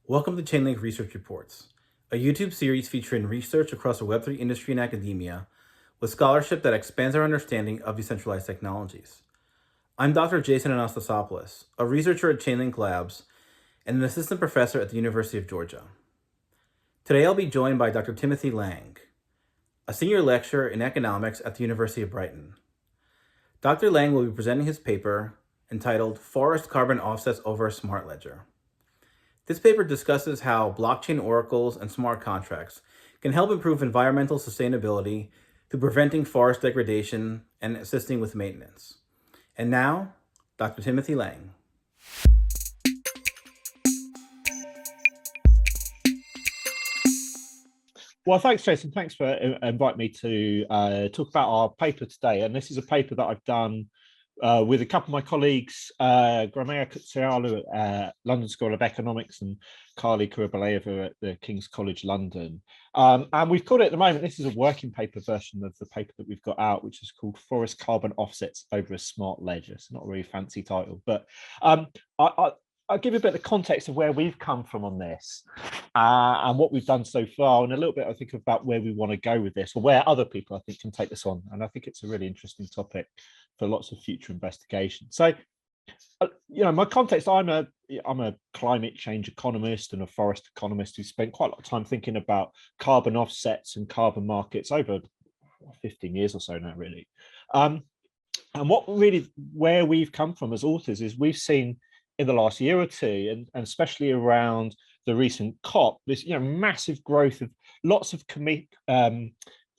Welcome to Chainlink Research Reports, a YouTube series featuring research across the Web3 industry and academia with scholarship that expands our understanding of decentralized technologies. I'm Dr. Jason Anastasopoulos, a researcher at Chainlink Labs and an assistant professor at the University of Georgia. Today I'll be joined by Dr. Timothy Laing, a senior lecturer in economics at the University of Brighton. Dr. Laing will be presenting his paper entitled Forest Carbon Offsets over a Smart Ledger. This paper discusses how blockchain oracles and smart contracts can help improve environmental sustainability through preventing forest degradation and assisting with maintenance. And now, Dr. Timothy Laing. Well, thanks, Jason. Thanks for inviting me to talk about our paper today. And this is a paper that I've done with a couple of my colleagues, Gramea Kutsialu at London School of Economics and Carly Kuribaleva at the King's College London. And we've called it at the moment, this is a working paper version of the paper that we've got out, which is called Forest Carbon Offsets over a Smart Ledger. It's not a really fancy title, but I'll give you a bit of context of where we've come from on this and what we've done so far, and a little bit, I think, about where we want to go with this, or where other people, I think, can take this on. And I think it's a really interesting topic for lots of future investigation. So, my context, I'm a climate change economist and a forest economist who spent quite a lot of time thinking about carbon offsets and carbon markets over 15 years or so now, really. And where we've come from as authors is we've seen in the last year or two, and especially around the recent COP, this massive growth of lots of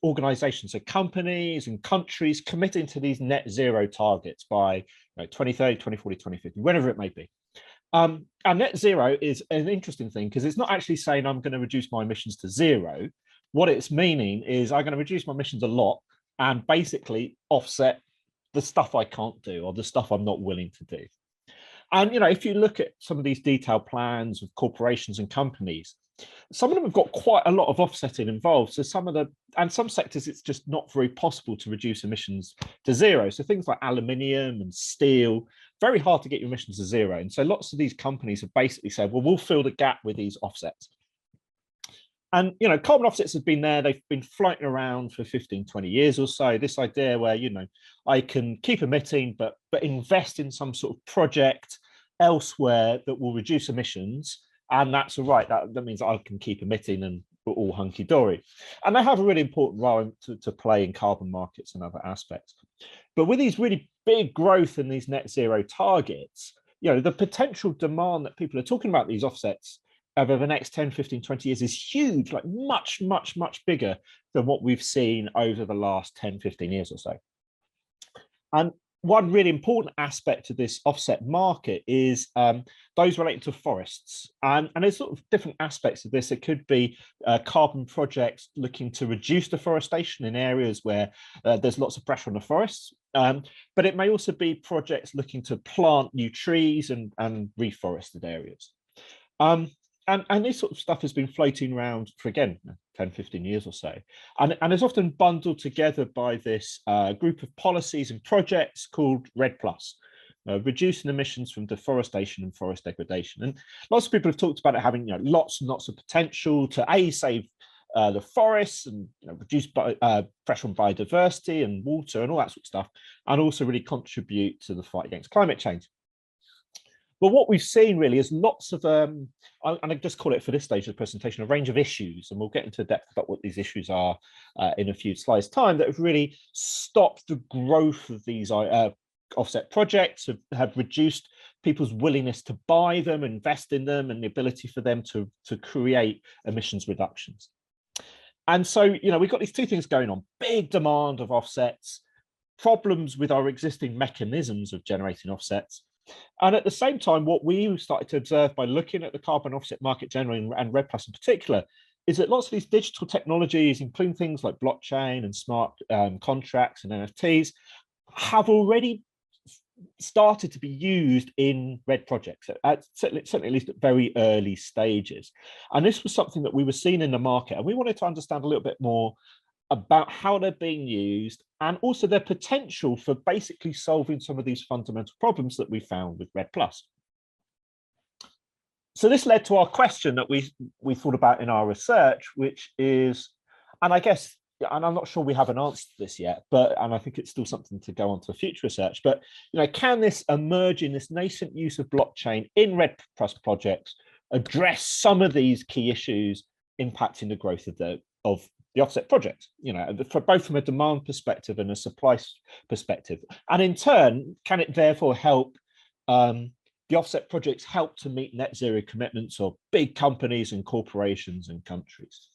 organizations, so companies and countries committing to these net zero targets by 2030, 2040, 2050, whenever it may be. And net zero is an interesting thing because it's not actually saying I'm going to reduce my emissions to zero. What it's meaning is I'm going to reduce my emissions a lot and basically offset the stuff I can't do or the stuff I'm not willing to do. And, if you look at some of these detailed plans of corporations and companies, some of them have got quite a lot of offsetting involved. So some sectors, it's just not very possible to reduce emissions to zero. So things like aluminium and steel, very hard to get your emissions to zero. And so lots of these companies have basically said, well, we'll fill the gap with these offsets. And, carbon offsets have been there. They've been floating around for 15, 20 years or so. This idea where, I can keep emitting, but invest in some sort of project elsewhere that will reduce emissions. And that's all right. That means I can keep emitting and we're all hunky-dory. And they have a really important role to play in carbon markets and other aspects. But with these really big growth in these net zero targets, the potential demand that people are talking about these offsets over the next 10, 15, 20 years is huge, like much, much, much bigger than what we've seen over the last 10, 15 years or so. And one really important aspect of this offset market is those related to forests. And there's sort of different aspects of this. It could be carbon projects looking to reduce deforestation in areas where there's lots of pressure on the forests. But it may also be projects looking to plant new trees and reforested areas. And this sort of stuff has been floating around for, again, 10, 15 years or so. And it's often bundled together by this group of policies and projects called REDD+, reducing emissions from deforestation and forest degradation. And lots of people have talked about it having lots and lots of potential to save the forests and reduce pressure on biodiversity and water and all that sort of stuff, and also really contribute to the fight against climate change. But what we've seen really is lots of, and I just call it for this stage of the presentation, a range of issues, and we'll get into depth about what these issues are in a few slides' time, that have really stopped the growth of these offset projects, have reduced people's willingness to buy them, invest in them, and the ability for them to create emissions reductions. And so, we've got these two things going on: big demand of offsets, problems with our existing mechanisms of generating offsets. And at the same time, what we started to observe by looking at the carbon offset market generally, and REDD+ in particular, is that lots of these digital technologies, including things like blockchain and smart contracts and NFTs, have already started to be used in REDD projects, certainly at least at very early stages. And this was something that we were seeing in the market, and we wanted to understand a little bit more about how they're being used and also their potential for basically solving some of these fundamental problems that we found with REDD+. So this led to our question that we thought about in our research, which is, and I guess, and I'm not sure we have an answer to this yet, and I think it's still something to go on to future research, but can this emerging, this nascent use of blockchain in RED+ projects address some of these key issues impacting the growth of the offset projects, for both from a demand perspective and a supply perspective, and in turn, can it therefore help the offset projects help to meet net zero commitments of big companies and corporations and countries?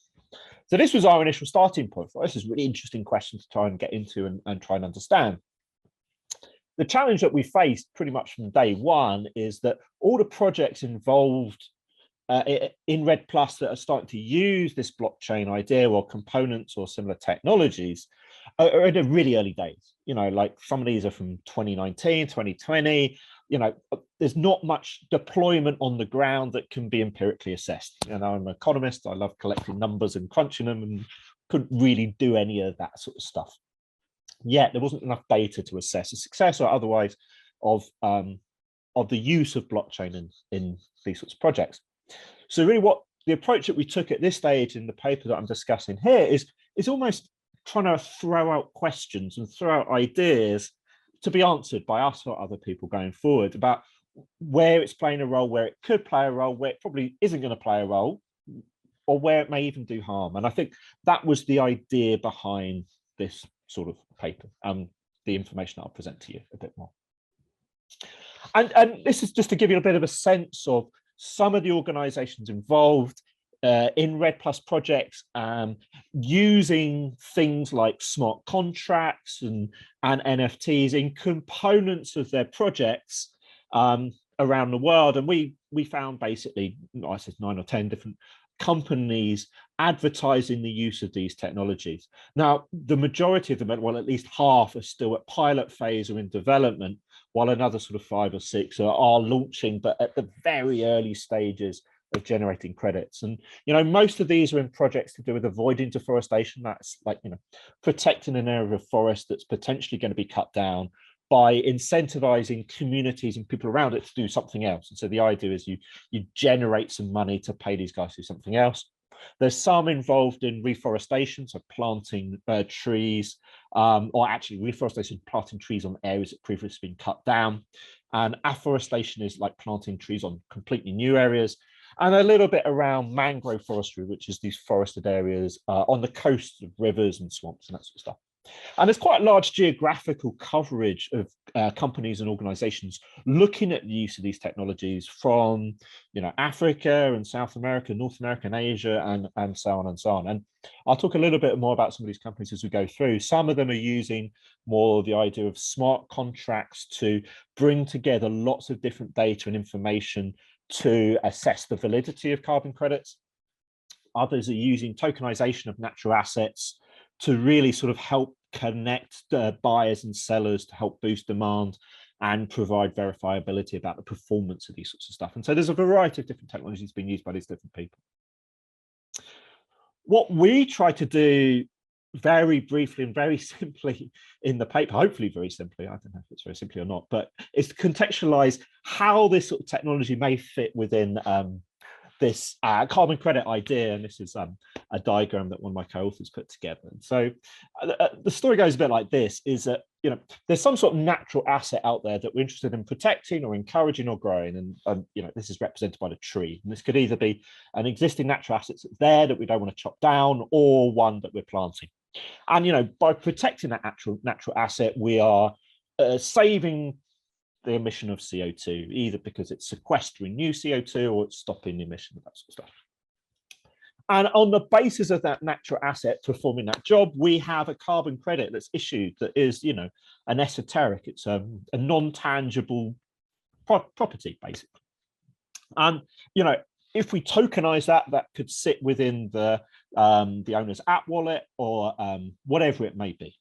So this was our initial starting point. This is a really interesting question to try and get into and try and understand. The challenge that we faced pretty much from day one is that all the projects involved in RED+ that are starting to use this blockchain idea or components or similar technologies are in the really early days. Like some of these are from 2019, 2020. There's not much deployment on the ground that can be empirically assessed. I'm an economist. I love collecting numbers and crunching them, and couldn't really do any of that sort of stuff. Yet there wasn't enough data to assess the success or otherwise of the use of blockchain in these sorts of projects. So really what the approach that we took at this stage in the paper that I'm discussing here is almost trying to throw out questions and throw out ideas to be answered by us or other people going forward about where it's playing a role, where it could play a role, where it probably isn't going to play a role, or where it may even do harm. And I think that was the idea behind this sort of paper and the information I'll present to you a bit more. And this is just to give you a bit of a sense of some of the organizations involved in RED+ projects, using things like smart contracts and NFTs in components of their projects around the world. And we found basically, I said 9 or 10 different companies advertising the use of these technologies. Now, the majority of them, well, at least half, are still at pilot phase or in development, while another sort of 5 or 6 are launching, but at the very early stages of generating credits. And most of these are in projects to do with avoiding deforestation. That's like protecting an area of forest that's potentially going to be cut down by incentivizing communities and people around it to do something else. And so the idea is you generate some money to pay these guys to do something else. There's some involved in reforestation, so planting trees, or actually reforestation, planting trees on areas that previously been cut down. And afforestation is like planting trees on completely new areas. And a little bit around mangrove forestry, which is these forested areas on the coast of rivers and swamps and that sort of stuff. And there's quite large geographical coverage of companies and organizations looking at the use of these technologies from, Africa and South America, North America and Asia, and so on and so on. And I'll talk a little bit more about some of these companies as we go through. Some of them are using more the idea of smart contracts to bring together lots of different data and information to assess the validity of carbon credits. Others are using tokenization of natural assets to really sort of help connect buyers and sellers to help boost demand and provide verifiability about the performance of these sorts of stuff. And so there's a variety of different technologies being used by these different people. What we try to do very briefly and very simply in the paper, hopefully very simply, I don't know if it's very simply or not, but is to contextualize how this sort of technology may fit within this carbon credit idea. And this is a diagram that one of my co-authors put together. And so the story goes a bit like this, is that there's some sort of natural asset out there that we're interested in protecting or encouraging or growing. And this is represented by the tree. And this could either be an existing natural asset that's there that we don't want to chop down, or one that we're planting. And by protecting that natural asset, we are saving the emission of CO2, either because it's sequestering new CO2 or it's stopping the emission of that sort of stuff. And on the basis of that natural asset performing that job, we have a carbon credit that's issued that is, an esoteric, it's a non-tangible property, basically. And, if we tokenize that, that could sit within the owner's app wallet or whatever it may be.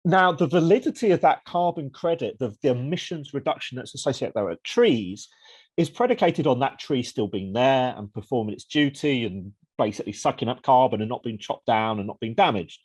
Now, the validity of that carbon credit, the emissions reduction that's associated there with trees, is predicated on that tree still being there and performing its duty and basically sucking up carbon and not being chopped down and not being damaged.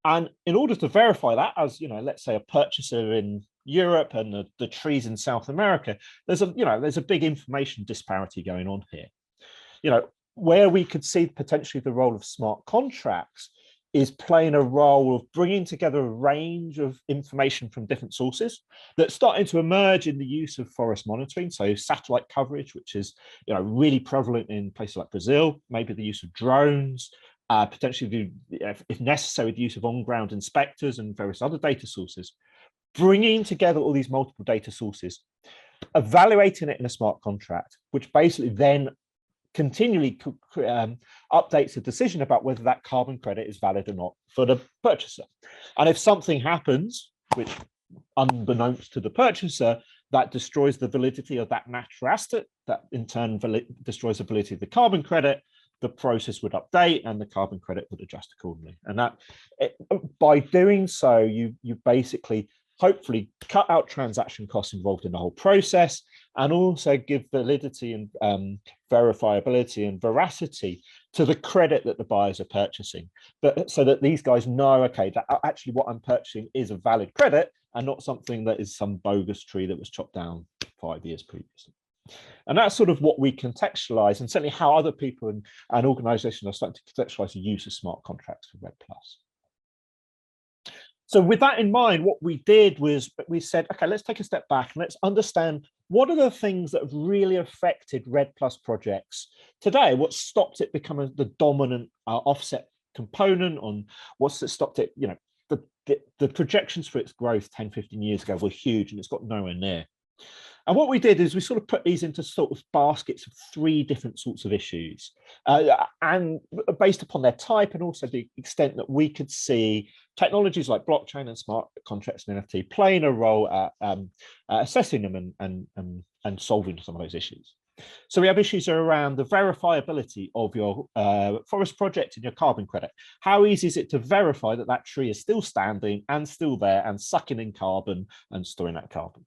And in order to verify that, as let's say a purchaser in Europe and the trees in South America, there's a big information disparity going on here. Where we could see potentially the role of smart contracts is playing a role of bringing together a range of information from different sources that's starting to emerge in the use of forest monitoring. So satellite coverage, which is really prevalent in places like Brazil, maybe the use of drones, potentially, if necessary, the use of on-ground inspectors and various other data sources, bringing together all these multiple data sources, evaluating it in a smart contract, which basically then continually updates a decision about whether that carbon credit is valid or not for the purchaser. And if something happens, which unbeknownst to the purchaser, that destroys the validity of that natural asset, that in turn destroys the validity of the carbon credit, the process would update and the carbon credit would adjust accordingly. And by doing so, you basically hopefully cut out transaction costs involved in the whole process, and also give validity and verifiability and veracity to the credit that the buyers are purchasing, but so that these guys know, okay, that actually what I'm purchasing is a valid credit and not something that is some bogus tree that was chopped down 5 years previously. And that's sort of what we contextualize, and certainly how other people and organizations are starting to contextualize the use of smart contracts for REDD+. So with that in mind, what we did was we said, okay, let's take a step back and let's understand what are the things that have really affected REDD+ projects today? What stopped it becoming the dominant offset component? On what's stopped it? The projections for its growth 10, 15 years ago were huge, and it's got nowhere near. And what we did is we sort of put these into sort of baskets of 3 different sorts of issues, and based upon their type and also the extent that we could see technologies like blockchain and smart contracts and NFT playing a role at assessing them and solving some of those issues. So we have issues around the verifiability of your forest project and your carbon credit. How easy is it to verify that that tree is still standing and still there and sucking in carbon and storing that carbon?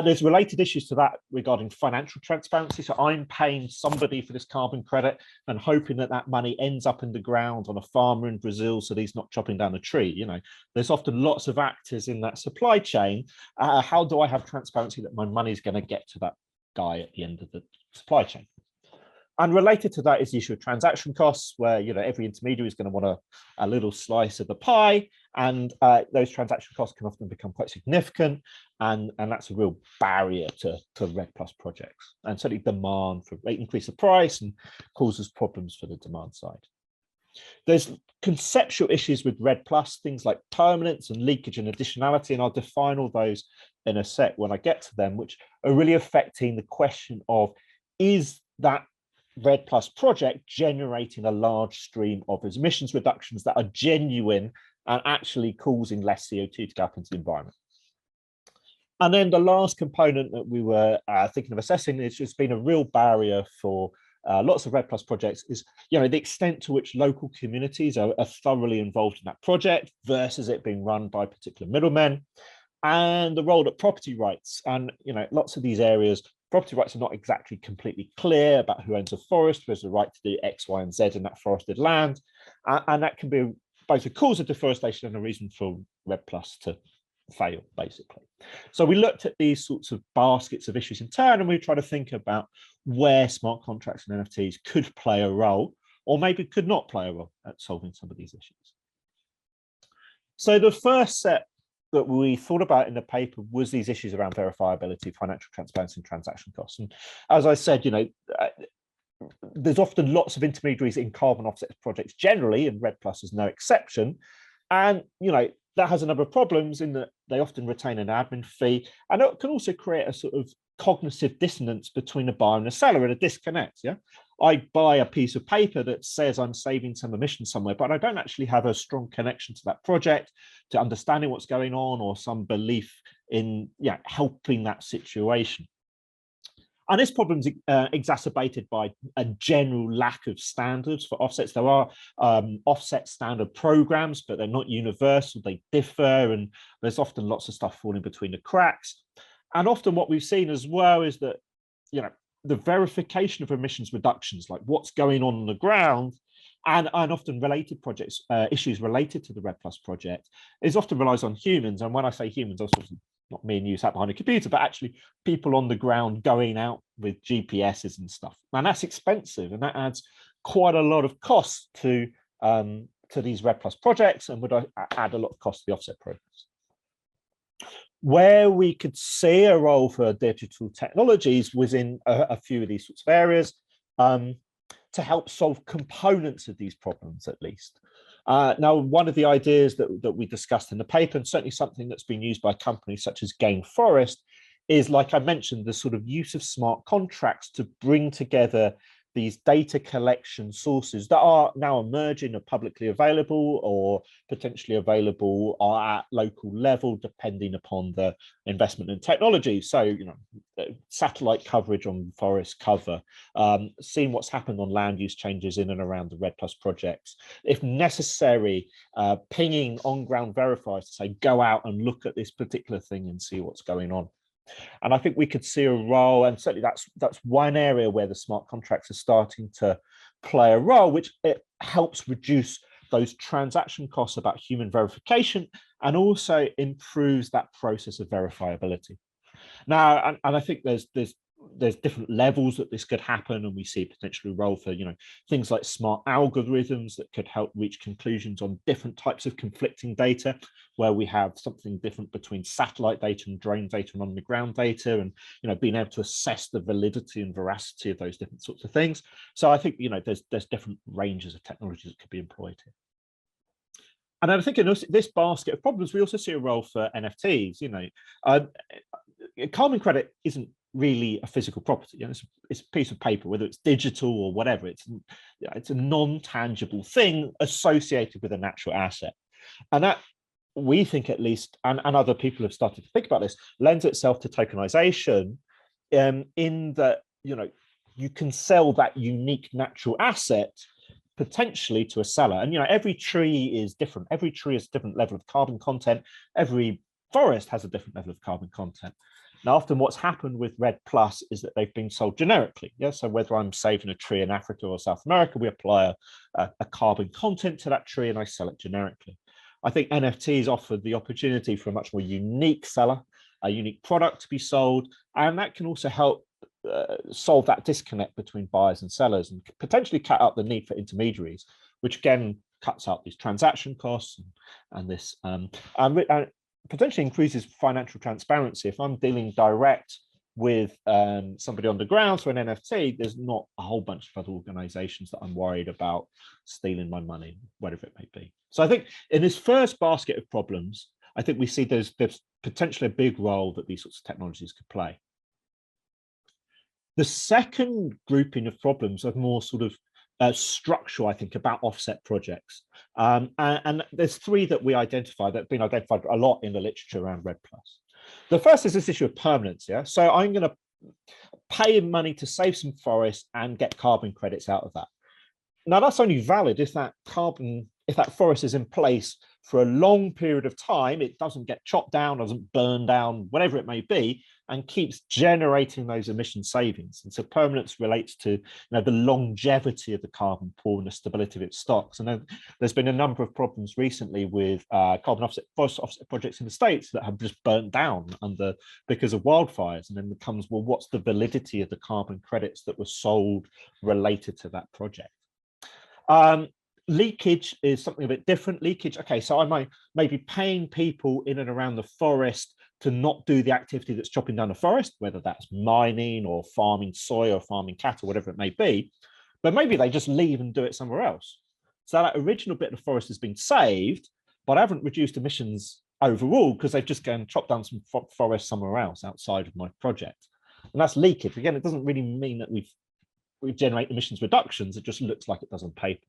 There's related issues to that regarding financial transparency. So I'm paying somebody for this carbon credit and hoping that that money ends up in the ground on a farmer in Brazil, so that he's not chopping down a tree. There's often lots of actors in that supply chain. How do I have transparency that my money is going to get to that guy at the end of the supply chain? And related to that is the issue of transaction costs, where every intermediary is going to want a little slice of the pie, and those transaction costs can often become quite significant, and that's a real barrier to REDD+ projects, and certainly demand for increase the price and causes problems for the demand side. There's conceptual issues with REDD+, things like permanence and leakage and additionality, and I'll define all those in a sec when I get to them, which are really affecting the question of, is that REDD+ project generating a large stream of emissions reductions that are genuine and actually causing less CO2 to go up into the environment? And then the last component that we were thinking of assessing, is just been a real barrier for lots of REDD+ projects, is the extent to which local communities are thoroughly involved in that project versus it being run by particular middlemen, and the role that property rights, and lots of these areas, property rights are not exactly completely clear about who owns a forest, who has the right to do X, Y, and Z in that forested land, and that can be both a cause of deforestation and a reason for REDD+ to fail, basically. So we looked at these sorts of baskets of issues in turn, and we try to think about where smart contracts and NFTs could play a role, or maybe could not play a role at solving some of these issues. So the first set that we thought about in the paper was these issues around verifiability, financial transparency, and transaction costs. And as I said, there's often lots of intermediaries in carbon offset projects generally, and REDD+ is no exception. And that has a number of problems in that they often retain an admin fee, and it can also create a sort of cognitive dissonance between a buyer and a seller, and a disconnect. I buy a piece of paper that says I'm saving some emissions somewhere, but I don't actually have a strong connection to that project, to understanding what's going on, or some belief in helping that situation. And this problem is exacerbated by a general lack of standards for offsets. There are offset standard programs, but they're not universal, they differ, and there's often lots of stuff falling between the cracks. And often what we've seen as well is that the verification of emissions reductions, like what's going on the ground, and often related projects, issues related to the REDD+ project, is often relies on humans. And when I say humans, I'm sort of not me and you sat behind a computer, but actually people on the ground going out with GPSs and stuff. And that's expensive, and that adds quite a lot of cost to these REDD+ projects, and would add a lot of cost to the offset programs. Where we could see a role for digital technologies was in a few of these sorts of areas, to help solve components of these problems, at least. Now, one of the ideas that we discussed in the paper, and certainly something that's been used by companies such as Gain Forest, is, like I mentioned, the sort of use of smart contracts to bring together these data collection sources that are now emerging, are publicly available or potentially available at local level, depending upon the investment in technology. So, you know, satellite coverage on forest cover, seeing what's happened on land use changes in and around the REDD+ projects. If necessary, pinging on-ground verifiers to say, go out and look at this particular thing and see what's going on. And I think we could see a role, and certainly that's one area where the smart contracts are starting to play a role, which it helps reduce those transaction costs about human verification, and also improves that process of verifiability. Now, and I think there's different levels that this could happen, and we see potentially a role for, you know, things like smart algorithms that could help reach conclusions on different types of conflicting data, where we have something different between satellite data and drone data and on the ground data, and, you know, being able to assess the validity and veracity of those different sorts of things. So I think, you know, there's different ranges of technologies that could be employed here. And I think in this basket of problems, we also see a role for NFTs. You know, carbon credit isn't really a physical property. You know, it's a piece of paper, whether it's digital or whatever. It's a non-tangible thing associated with a natural asset, and that, we think at least, and other people have started to think about this, lends itself to tokenization, in that, you know, you can sell that unique natural asset potentially to a seller. And, you know, every tree is different. Every tree has a different level of carbon content. Every forest has a different level of carbon content. Now, often what's happened with REDD+ is that they've been sold generically. Yeah, so whether I'm saving a tree in Africa or South America, we apply a carbon content to that tree and I sell it generically. I think NFTs offer the opportunity for a much more unique seller, a unique product to be sold, and that can also help solve that disconnect between buyers and sellers, and potentially cut out the need for intermediaries, which again cuts out these transaction costs and this and potentially increases financial transparency. If I'm dealing direct with somebody on the ground for an NFT, there's not a whole bunch of other organizations that I'm worried about stealing my money, whatever it may be. So I think in this first basket of problems, I think we see there's potentially a big role that these sorts of technologies could play. The second grouping of problems are more sort of structural, I think, about offset projects. And there's three that we identified that have been identified a lot in the literature around REDD+. The first is this issue of permanence. Yeah, so I'm going to pay money to save some forest and get carbon credits out of that. Now, that's only valid if that forest is in place for a long period of time, it doesn't get chopped down, doesn't burn down, whatever it may be, and keeps generating those emission savings. And so permanence relates to, you know, the longevity of the carbon pool and the stability of its stocks. And there's been a number of problems recently with carbon forest offset projects in the States that have just burnt down because of wildfires. And then it becomes, well, what's the validity of the carbon credits that were sold related to that project? Leakage is something a bit different. Leakage, okay, so I may be paying people in and around the forest to not do the activity that's chopping down the forest, whether that's mining or farming soy or farming cattle, whatever it may be, but maybe they just leave and do it somewhere else. So that original bit of the forest has been saved, but I haven't reduced emissions overall because they've just gone and chopped down some forest somewhere else outside of my project. And that's leakage. Again, it doesn't really mean that we generate emissions reductions. It just looks like it does on paper.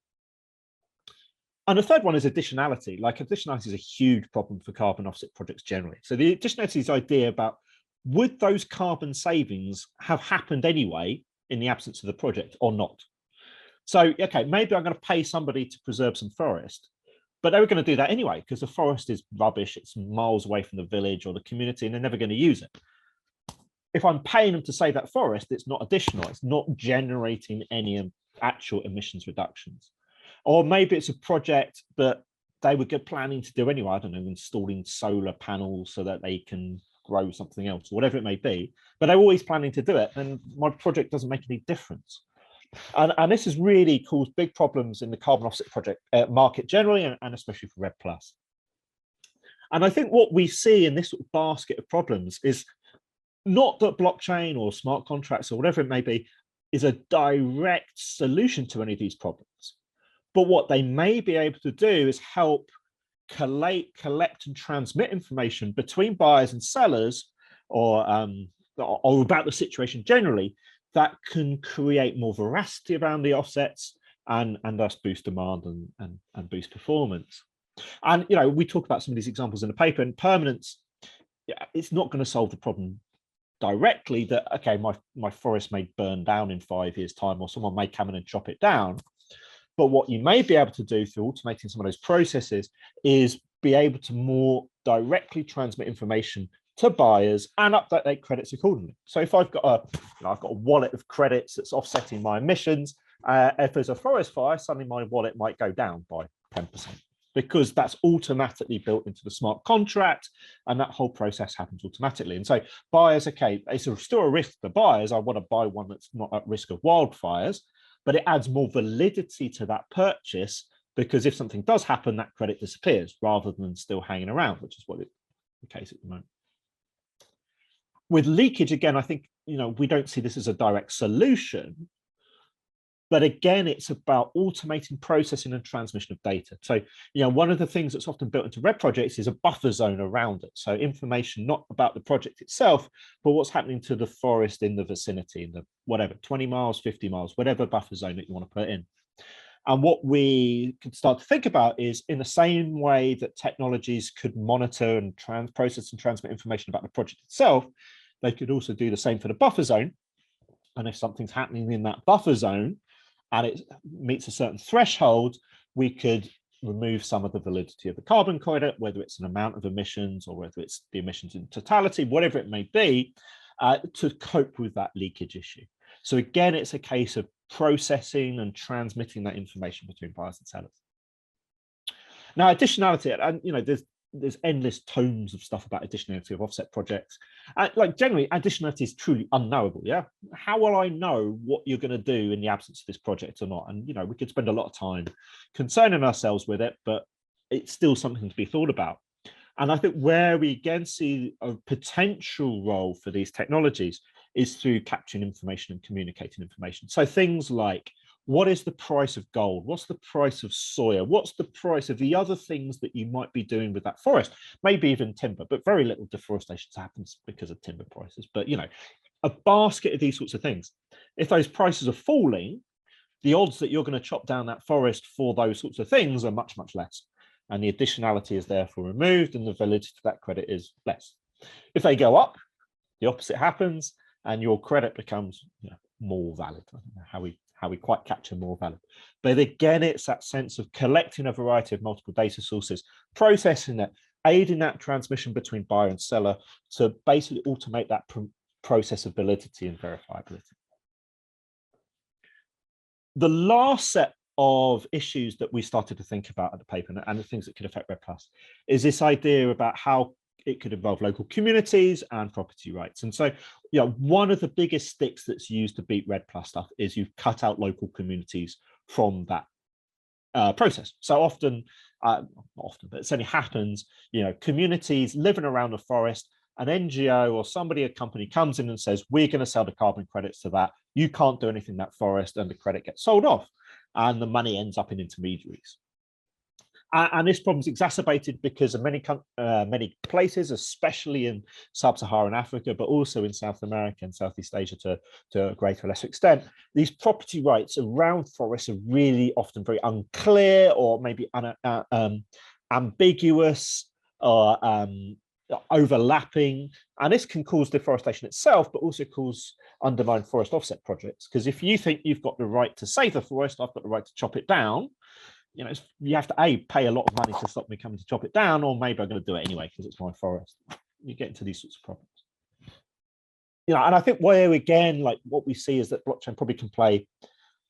And the third one is additionality. Like, additionality is a huge problem for carbon offset projects generally. So the additionality is the idea about, would those carbon savings have happened anyway in the absence of the project or not? So, okay, maybe I'm going to pay somebody to preserve some forest, but they were going to do that anyway because the forest is rubbish. It's miles away from the village or the community, and they're never going to use it. if I'm paying them to save that forest, it's not additional. It's not generating any actual emissions reductions. Or maybe it's a project that they were planning to do anyway. I don't know, installing solar panels so that they can grow something else, or whatever it may be. But they're always planning to do it, and my project doesn't make any difference. And this has really caused big problems in the carbon offset project market generally, and especially for REDD+. And I think what we see in this sort of basket of problems is not that blockchain or smart contracts or whatever it may be is a direct solution to any of these problems. But what they may be able to do is help collect and transmit information between buyers and sellers, or about the situation generally, that can create more veracity around the offsets and thus boost demand and boost performance. And we talk about some of these examples in the paper, and permanence, it's not going to solve the problem directly that, okay, my forest may burn down in 5 years' time, or someone may come in and chop it down. But what you may be able to do through automating some of those processes is be able to more directly transmit information to buyers and update credits accordingly. So if I've got a wallet of credits that's offsetting my emissions, if there's a forest fire, suddenly my wallet might go down by 10%, because that's automatically built into the smart contract, and that whole process happens automatically. And so buyers, okay, it's still a risk for buyers. I want to buy one that's not at risk of wildfires, but it adds more validity to that purchase, because if something does happen, that credit disappears rather than still hanging around, which is what the case at the moment. With leakage, again, I think, we don't see this as a direct solution, but again, it's about automating processing and transmission of data. So, one of the things that's often built into REDD projects is a buffer zone around it. So information not about the project itself, but what's happening to the forest in the vicinity, in the whatever, 20 miles, 50 miles, whatever buffer zone that you want to put in. And what we could start to think about is, in the same way that technologies could monitor and process and transmit information about the project itself, they could also do the same for the buffer zone. And if something's happening in that buffer zone and it meets a certain threshold, we could remove some of the validity of the carbon credit, whether it's an amount of emissions or whether it's the emissions in totality, whatever it may be, to cope with that leakage issue. So again, it's a case of processing and transmitting that information between buyers and sellers. Now, additionality, and there's endless tomes of stuff about additionality of offset projects. Like generally, additionality is truly unknowable. Yeah, how will I know what you're going to do in the absence of this project or not? And we could spend a lot of time concerning ourselves with it, but it's still something to be thought about. And I think where we again see a potential role for these technologies is through capturing information and communicating information. So things like, what is the price of gold? What's the price of soya? What's the price of the other things that you might be doing with that forest? Maybe even timber, but very little deforestation happens because of timber prices. But, a basket of these sorts of things. If those prices are falling, the odds that you're going to chop down that forest for those sorts of things are much, much less. And the additionality is therefore removed, and the validity of that credit is less. If they go up, the opposite happens, and your credit becomes more valid. I don't know how we quite capture more valid. But again, it's that sense of collecting a variety of multiple data sources, processing it, aiding that transmission between buyer and seller to basically automate that process of validity and verifiability. The last set of issues that we started to think about at the paper, and the things that could affect REDD+, is this idea about how it could involve local communities and property rights. And so, one of the biggest sticks that's used to beat REDD+ stuff is you cut out local communities from that process. So often, not often, but it certainly happens, communities living around a forest, an NGO or somebody, a company comes in and says, we're going to sell the carbon credits to that. You can't do anything in that forest, and the credit gets sold off, and the money ends up in intermediaries. And this problem is exacerbated because of many places, especially in sub-Saharan Africa, but also in South America and Southeast Asia to a greater or lesser extent. These property rights around forests are really often very unclear, or maybe ambiguous, or overlapping. And this can cause deforestation itself, but also undermine forest offset projects. Because if you think you've got the right to save the forest, I've got the right to chop it down, you have to pay a lot of money to stop me coming to chop it down, or maybe I'm going to do it anyway because it's my forest. You get into these sorts of problems. and I think where again, like what we see is that blockchain probably can play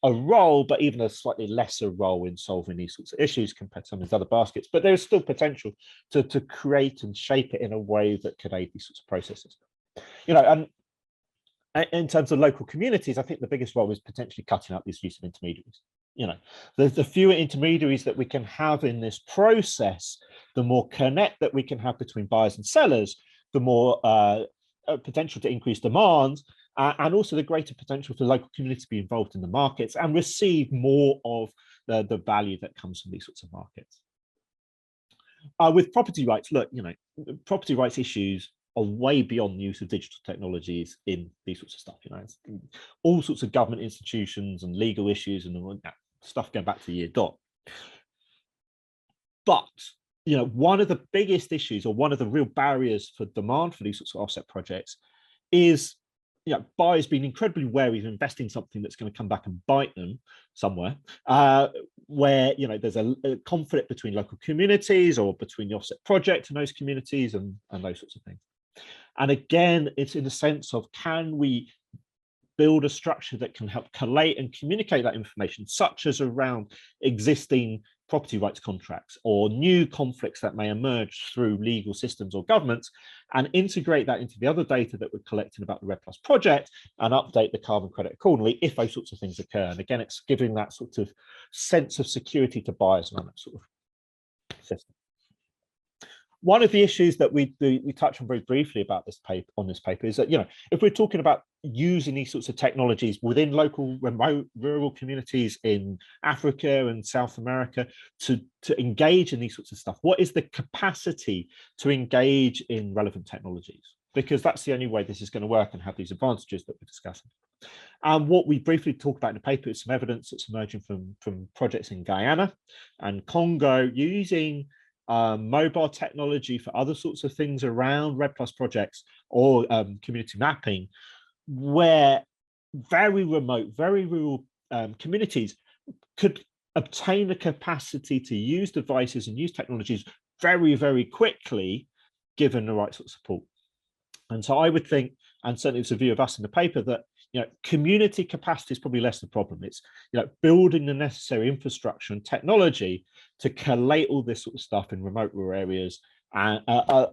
a role, but even a slightly lesser role in solving these sorts of issues compared to some of these other baskets. But there's still potential to create and shape it in a way that could aid these sorts of processes. And in terms of local communities, I think the biggest role is potentially cutting out this use of intermediaries. The fewer intermediaries that we can have in this process, the more connect that we can have between buyers and sellers, the more potential to increase demand, and also the greater potential for local communities to be involved in the markets and receive more of the value that comes from these sorts of markets. With property rights, look, property rights issues are way beyond the use of digital technologies in these sorts of stuff. It's all sorts of government institutions and legal issues and all that stuff going back to the year dot. But one of the biggest issues, or one of the real barriers for demand for these sorts of offset projects, is buyers being incredibly wary of investing something that's going to come back and bite them somewhere, where there's a conflict between local communities or between the offset project and those communities and those sorts of things. And again, it's in the sense of, can we build a structure that can help collate and communicate that information, such as around existing property rights contracts or new conflicts that may emerge through legal systems or governments, and integrate that into the other data that we're collecting about the REDD+ project and update the carbon credit accordingly if those sorts of things occur. And again, it's giving that sort of sense of security to buyers around that sort of system. One of the issues that we touch on very briefly about this paper is that, if we're talking about using these sorts of technologies within local remote rural communities in Africa and South America to engage in these sorts of stuff, what is the capacity to engage in relevant technologies? Because that's the only way this is going to work and have these advantages that we're discussing. And what we briefly talk about in the paper is some evidence that's emerging from projects in Guyana and Congo using mobile technology for other sorts of things around REDD+ projects or community mapping, where very remote, very rural communities could obtain the capacity to use devices and use technologies very, very quickly, given the right sort of support. And so I would think, and certainly it's a view of us in the paper, that community capacity is probably less the problem. It's building the necessary infrastructure and technology to collate all this sort of stuff in remote rural areas, and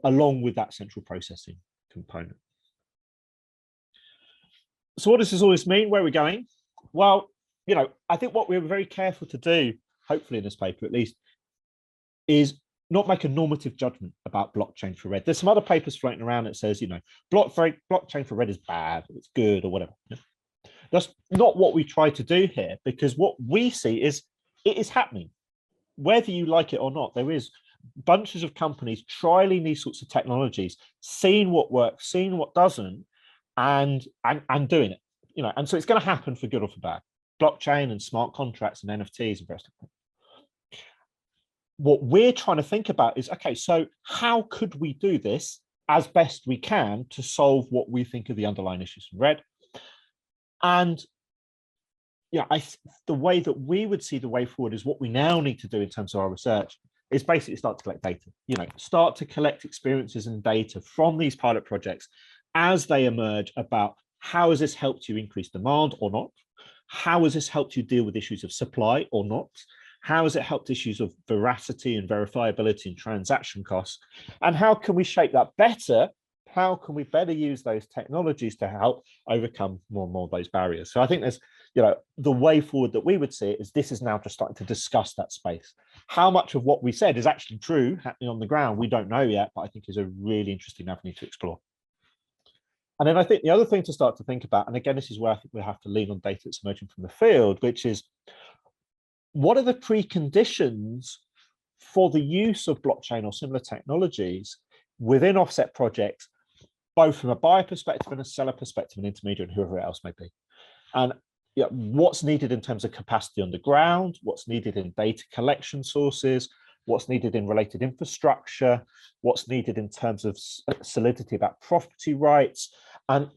along with that central processing component. So what does this always mean? Where are we going? Well, I think what we're very careful to do, hopefully in this paper at least, is not make a normative judgment about blockchain for REDD. There's some other papers floating around that says, blockchain for REDD is bad, it's good, or whatever. That's not what we try to do here, because what we see is it is happening. Whether you like it or not, there is bunches of companies trialing these sorts of technologies, seeing what works, seeing what doesn't, and doing it. And so it's going to happen for good or for bad. Blockchain and smart contracts and NFTs and rest of it. What we're trying to think about is, okay, so how could we do this as best we can to solve what we think are the underlying issues from REDD? And the way that we would see the way forward is what we now need to do in terms of our research is basically start to collect data, start to collect experiences and data from these pilot projects as they emerge about how has this helped you increase demand or not? How has this helped you deal with issues of supply or not? How has it helped issues of veracity and verifiability and transaction costs? And how can we shape that better? How can we better use those technologies to help overcome more and more of those barriers? So I think there's, the way forward that we would see it is this is now just starting to discuss that space. How much of what we said is actually true happening on the ground, we don't know yet, but I think is a really interesting avenue to explore. And then I think the other thing to start to think about, and again, this is where I think we have to lean on data that's emerging from the field, which is, what are the preconditions for the use of blockchain or similar technologies within offset projects, both from a buyer perspective and a seller perspective, an intermediary, and whoever else may be? And what's needed in terms of capacity on the ground, what's needed in data collection sources, what's needed in related infrastructure, what's needed in terms of solidity about property rights, and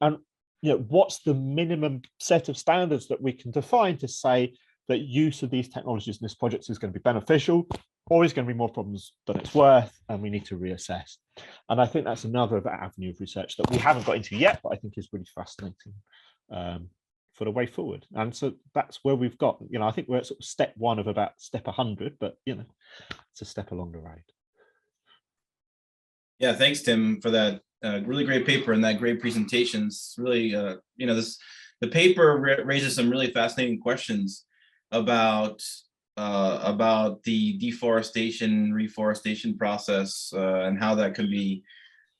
what's the minimum set of standards that we can define to say that use of these technologies in this project is going to be beneficial always going to be more problems than it's worth, and we need to reassess. And I think that's another avenue of research that we haven't got into yet, but I think is really fascinating for the way forward. And so that's where we've got, I think we're at sort of step one of about step 100, but it's a step along the road. Yeah, thanks, Tim, for that really great paper and that great presentations. Really, the paper raises some really fascinating questions about the deforestation, reforestation process, and how that could be,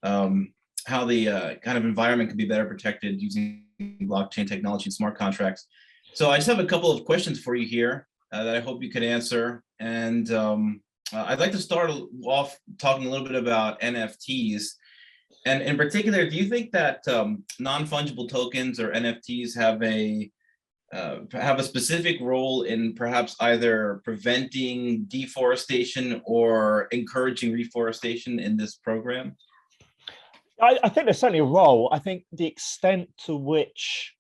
how the kind of environment could be better protected using blockchain technology and smart contracts. So I just have a couple of questions for you here that I hope you could answer. And I'd like to start off talking a little bit about NFTs. And in particular, do you think that non-fungible tokens or NFTs have a specific role in perhaps either preventing deforestation or encouraging reforestation in this program? I think there's certainly a role. I think the extent to which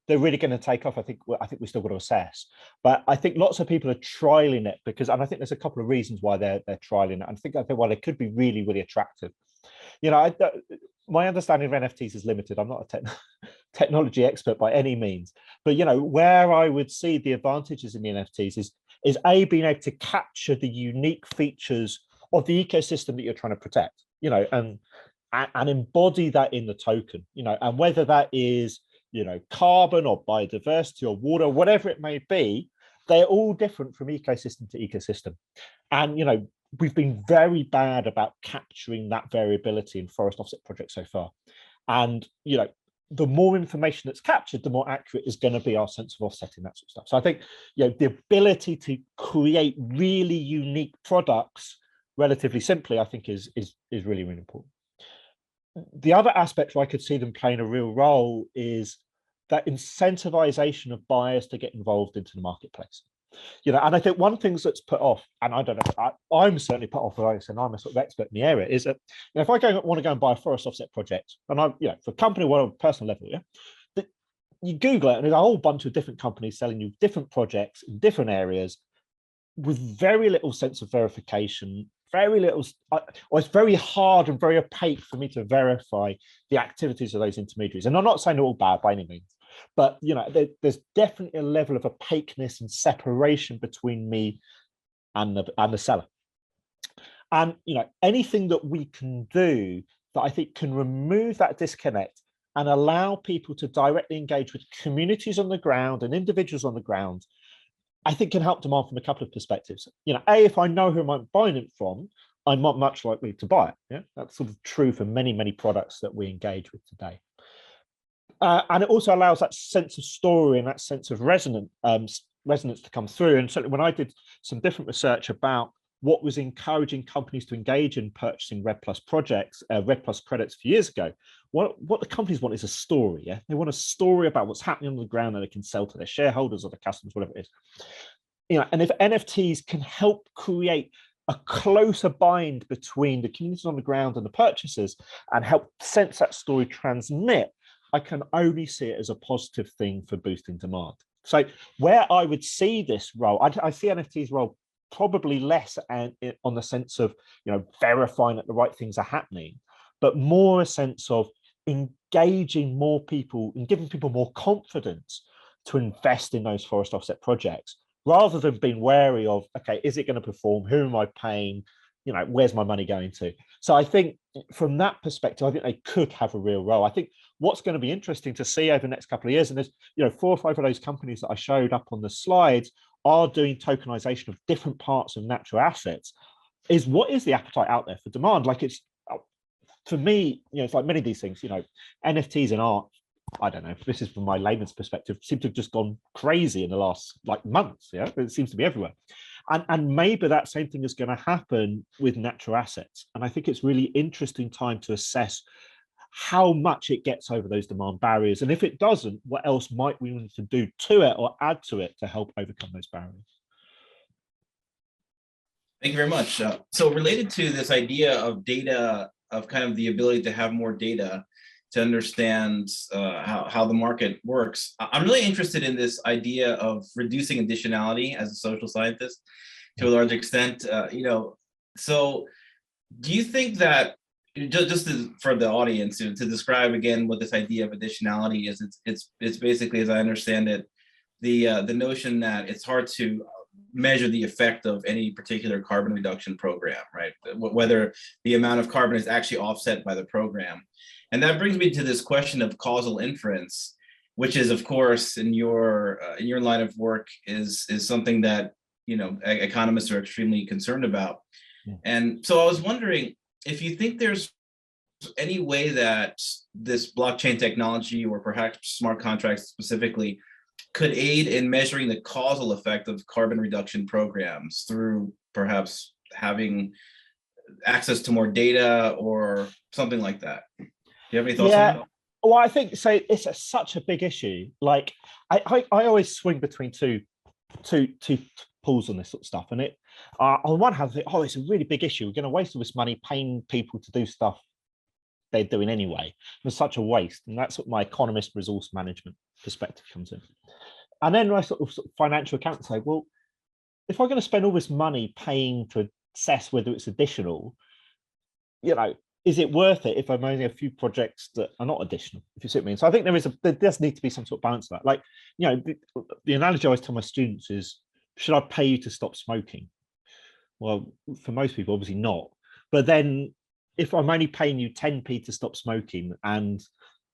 they're really going to take off, I think we still got to assess. But I think lots of people are trialing it and I think there's a couple of reasons why they're trialing it. I think why they could be really, really attractive. My understanding of NFTs is limited. I'm not a technology expert by any means, but where I would see the advantages in the NFTs is being able to capture the unique features of the ecosystem that you're trying to protect, and embody that in the token, and whether that is carbon or biodiversity or water, whatever it may be, they're all different from ecosystem to ecosystem. And we've been very bad about capturing that variability in forest offset projects so far. And the more information that's captured, the more accurate is going to be our sense of offsetting, that sort of stuff. So I think the ability to create really unique products relatively simply, I think is really, really important. The other aspect where I could see them playing a real role is that incentivization of buyers to get involved into the marketplace. And I think one thing that's put off, and I don't know, I'm certainly put off, and I'm a sort of expert in the area, is that if I want to go and buy a forest offset project, and for a company or a personal level, you Google it, and there's a whole bunch of different companies selling you different projects in different areas with very little sense of verification, very little, or it's very hard and very opaque for me to verify the activities of those intermediaries. And I'm not saying they're all bad by any means, but there's definitely a level of opaqueness and separation between me and the seller. And anything that we can do that I think can remove that disconnect and allow people to directly engage with communities on the ground and individuals on the ground, I think can help demand from a couple of perspectives. If I know who I'm buying it from, I'm not much likely to buy it. Yeah, that's sort of true for many, many products that we engage with today. And it also allows that sense of story and that sense of resonance to come through. And certainly when I did some different research about what was encouraging companies to engage in purchasing REDD+ projects, REDD+ credits a few years ago, what the companies want is a story. Yeah, they want a story about what's happening on the ground that they can sell to their shareholders or their customers, whatever it is. And if NFTs can help create a closer bind between the communities on the ground and the purchasers and help sense that story transmit, I can only see it as a positive thing for boosting demand. So where I would see this role, I see NFTs role probably less on the sense of verifying that the right things are happening, but more a sense of engaging more people and giving people more confidence to invest in those forest offset projects, rather than being wary of, okay, is it going to perform? Who am I paying? Where's my money going to? So I think from that perspective, I think they could have a real role. I think what's going to be interesting to see over the next couple of years, and there's 4 or 5 of those companies that I showed up on the slides are doing tokenization of different parts of natural assets, is what is the appetite out there for demand? Like, it's, for me, it's like many of these things, NFTs and art, I don't know, this is from my layman's perspective, seem to have just gone crazy in the last months. Yeah, it seems to be everywhere. And maybe that same thing is going to happen with natural assets. And I think it's really interesting time to assess how much it gets over those demand barriers. And if it doesn't, what else might we need to do to it or add to it to help overcome those barriers? Thank you very much. So related to this idea of data, of kind of the ability to have more data to understand how the market works, I'm really interested in this idea of reducing additionality as a social scientist. to a large extent. So do you think that, for the audience to describe again what this idea of additionality is, it's basically, as I understand it, the notion that it's hard to measure the effect of any particular carbon reduction program, right? Whether the amount of carbon is actually offset by the program. And that brings me to this question of causal inference, which is, of course, in your line of work, is something that economists are extremely concerned about. Yeah. And so I was wondering if you think there's any way that this blockchain technology, or perhaps smart contracts specifically, could aid in measuring the causal effect of carbon reduction programs through perhaps having access to more data or something like that. Do you have any thoughts on that? Well, I think so. It's such a big issue. Like I always swing between two pools on this sort of stuff. And on one hand, I think, it's a really big issue. We're going to waste all this money paying people to do stuff they're doing anyway. It's such a waste. And that's what my economist resource management perspective comes in. And then my sort of financial accountant say, well, if I'm going to spend all this money paying to assess whether it's additional, is it worth it if I'm only a few projects that are not additional, if you see what I mean? So I think there does need to be some sort of balance to that. Like, the analogy I always tell my students is, should I pay you to stop smoking? Well, for most people, obviously not. But then if I'm only paying you 10p to stop smoking and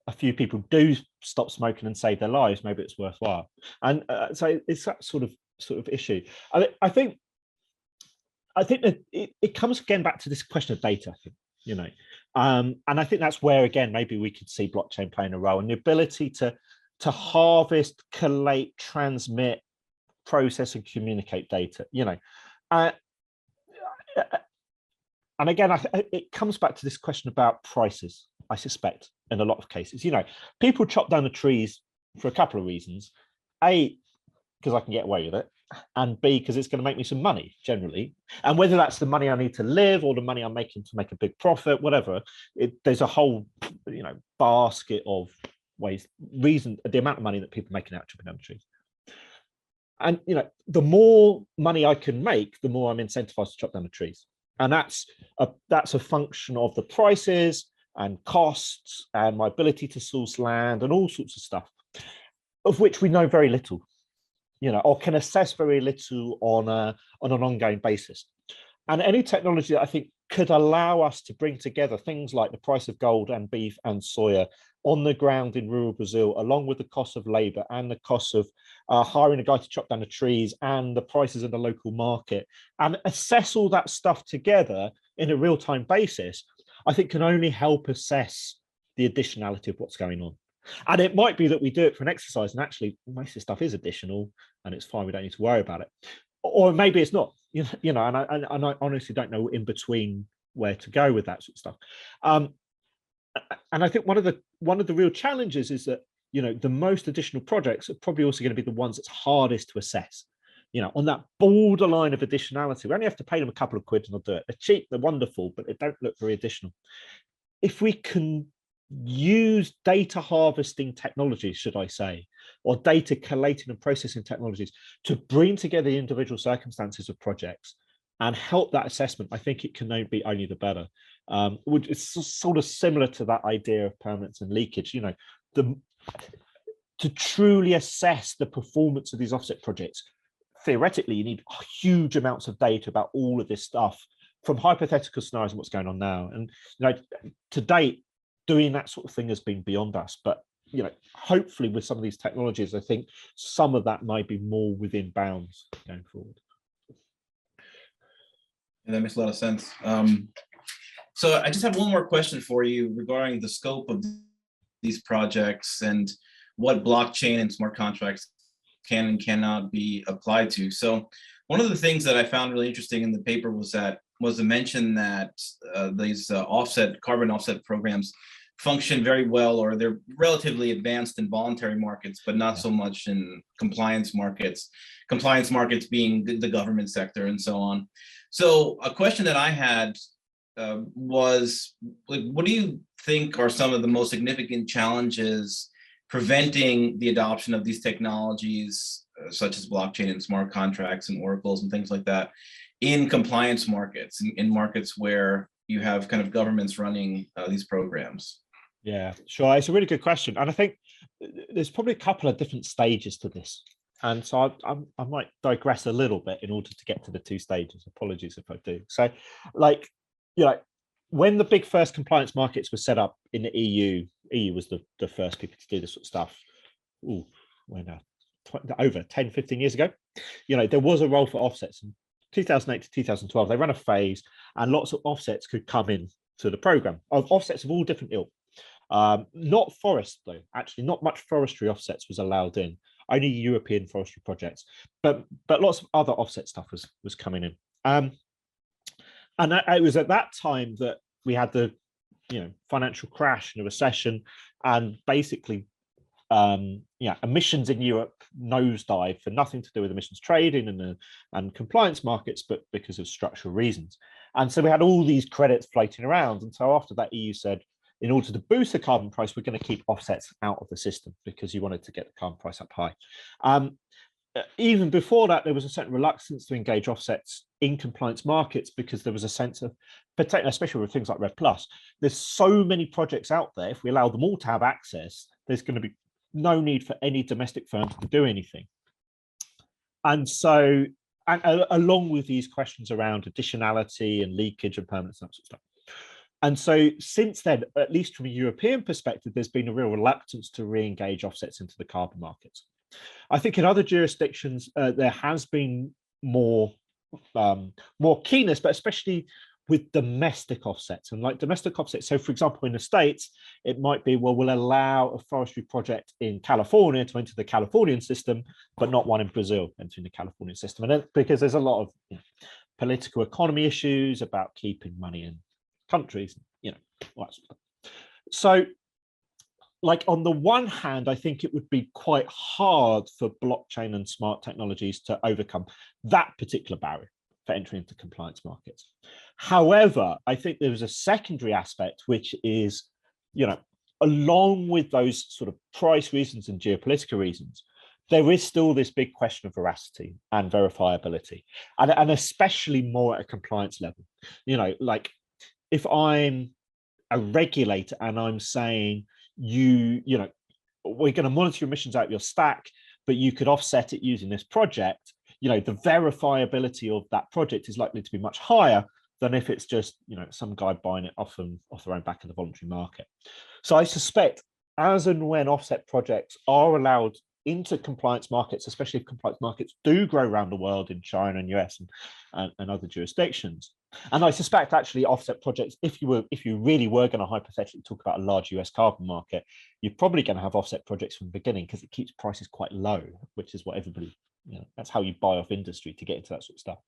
a few people do stop smoking and save their lives, maybe it's worthwhile. And so it's that sort of issue. I think that it comes again back to this question of data, and I think that's where, again, maybe we could see blockchain playing a role, and the ability to harvest, collate, transmit, process, and communicate data. And again, it comes back to this question about prices, I suspect, in a lot of cases. People chop down the trees for a couple of reasons. A, because I can get away with it, and B, because it's going to make me some money generally. And whether that's the money I need to live or the money I'm making to make a big profit, whatever, there's a whole, basket of the amount of money that people are making out chopping down the trees. And, the more money I can make, the more I'm incentivized to chop down the trees. And that's a function of the prices and costs and my ability to source land and all sorts of stuff, of which we know very little, or can assess very little on an ongoing basis. And any technology that I think could allow us to bring together things like the price of gold and beef and soya on the ground in rural Brazil, along with the cost of labor and the cost of hiring a guy to chop down the trees and the prices in the local market, and assess all that stuff together in a real-time basis, I think can only help assess the additionality of what's going on. And it might be that we do it for an exercise and actually most of the stuff is additional and it's fine, we don't need to worry about it. Or maybe it's not, and I honestly don't know in between where to go with that sort of stuff. And I think one of the real challenges is that, the most additional projects are probably also going to be the ones that's hardest to assess, on that borderline of additionality. We only have to pay them a couple of quid and they'll do it. They're cheap, they're wonderful, but they don't look very additional. If we can use data harvesting technologies, should I say, or data collating and processing technologies to bring together the individual circumstances of projects and help that assessment, I think it can be only the better. It's sort of similar to that idea of permanence and leakage. To truly assess the performance of these offset projects, theoretically, you need huge amounts of data about all of this stuff from hypothetical scenarios and what's going on now. And to date, doing that sort of thing has been beyond us. But hopefully, with some of these technologies, I think some of that might be more within bounds going forward. And that makes a lot of sense. So I just have one more question for you regarding the scope of these projects and what blockchain and smart contracts can and cannot be applied to. So one of the things that I found really interesting in the paper was the mention that these carbon offset programs function very well, or they're relatively advanced in voluntary markets, but not so much in compliance markets being the government sector and so on. So a question that I had was, what do you think are some of the most significant challenges preventing the adoption of these technologies such as blockchain and smart contracts and oracles and things like that in compliance markets, in markets where you have kind of governments running these programs? Yeah, sure. It's a really good question. And I think there's probably a couple of different stages to this. And so I might digress a little bit in order to get to the two stages. Apologies if I do. So like, when the big first compliance markets were set up in the EU was the first people to do this sort of stuff. Over 10, 15 years ago, there was a role for offsets. In 2008 to 2012, they ran a phase and lots of offsets could come in to the program, of offsets of all different ilk. Not forest though, actually not much forestry offsets was allowed in, only European forestry projects, but lots of other offset stuff was coming in. And it was at that time that we had the financial crash and a recession, and basically emissions in Europe nosedive for nothing to do with emissions trading and compliance markets, but because of structural reasons. And so we had all these credits floating around. And so after that, EU said, in order to boost the carbon price, we're going to keep offsets out of the system because you wanted to get the carbon price up high. Even before that, there was a certain reluctance to engage offsets in compliance markets because there was a sense of, especially with things like Red Plus, there's so many projects out there. If we allow them all to have access, there's going to be no need for any domestic firms to do anything. And so, along with these questions around additionality and leakage and permanence and that sort of stuff. And so since then, at least from a European perspective, there's been a real reluctance to re-engage offsets into the carbon markets. I think in other jurisdictions, there has been more keenness, but especially with domestic offsets. And like domestic offsets, so for example, in the States, it might be, well, we'll allow a forestry project in California to enter the Californian system, but not one in Brazil entering the Californian system. And because there's a lot of political economy issues about keeping money in countries, all that sort of stuff. So like on the one hand, I think it would be quite hard for blockchain and smart technologies to overcome that particular barrier for entry into compliance markets. However, I think there's a secondary aspect, which is, along with those sort of price reasons and geopolitical reasons, there is still this big question of veracity and verifiability, and especially more at a compliance level. Like if I'm a regulator and I'm saying, we're going to monitor your emissions out of your stack, but you could offset it using this project, the verifiability of that project is likely to be much higher than if it's just, some guy buying it off their own back in the voluntary market. So I suspect as and when offset projects are allowed into compliance markets, especially if compliance markets do grow around the world in China and US and other jurisdictions. And I suspect actually offset projects, if you really were going to hypothetically talk about a large US carbon market, you're probably going to have offset projects from the beginning because it keeps prices quite low, which is what everybody, that's how you buy off industry to get into that sort of stuff.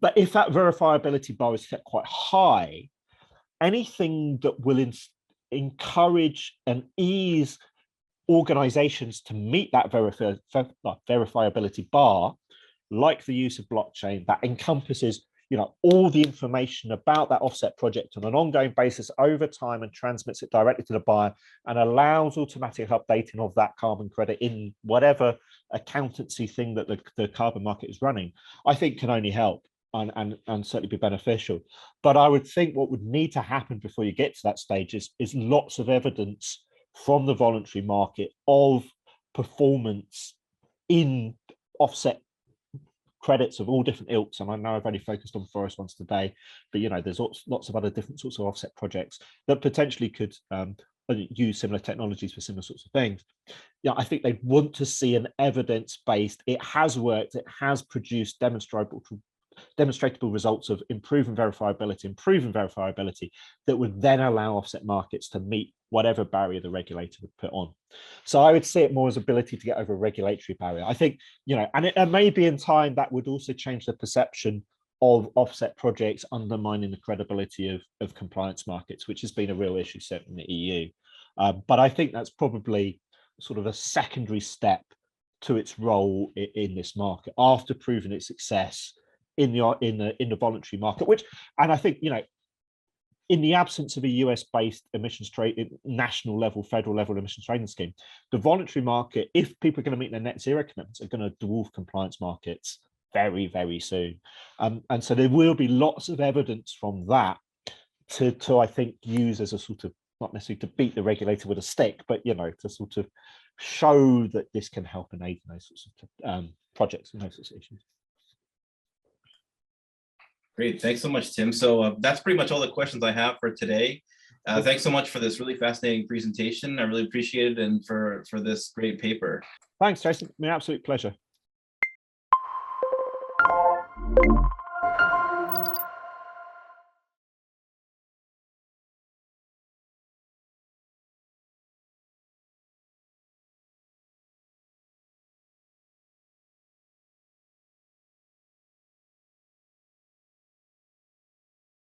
But if that verifiability bar is set quite high, anything that will encourage and ease organizations to meet that verifiability bar, like the use of blockchain that encompasses all the information about that offset project on an ongoing basis over time and transmits it directly to the buyer and allows automatic updating of that carbon credit in whatever accountancy thing that the carbon market is running, I think can only help and certainly be beneficial. But I would think what would need to happen before you get to that stage is lots of evidence from the voluntary market of performance in offset credits of all different ilks. And I know I've only focused on forest ones today, but there's lots of other different sorts of offset projects that potentially could use similar technologies for similar sorts of things. I think they want to see an evidence-based, it has worked, it has produced demonstrable results of improving verifiability that would then allow offset markets to meet whatever barrier the regulator would put on. So I would see it more as ability to get over a regulatory barrier. I think, and maybe in time that would also change the perception of offset projects undermining the credibility of compliance markets, which has been a real issue certainly in the EU. But I think that's probably sort of a secondary step to its role in this market after proving its success in the voluntary market, and I think in the absence of a US-based emissions trade, national level, federal level emissions trading scheme, the voluntary market, if people are going to meet their net zero commitments, are going to dwarf compliance markets very, very soon. And so there will be lots of evidence from that to I think use as a sort of, not necessarily to beat the regulator with a stick, but to sort of show that this can help and aid in those sorts of projects and those sorts of issues. Great, thanks so much, Tim. So that's pretty much all the questions I have for today. Thanks so much for this really fascinating presentation. I really appreciate it, and for this great paper. Thanks, Jason. My absolute pleasure.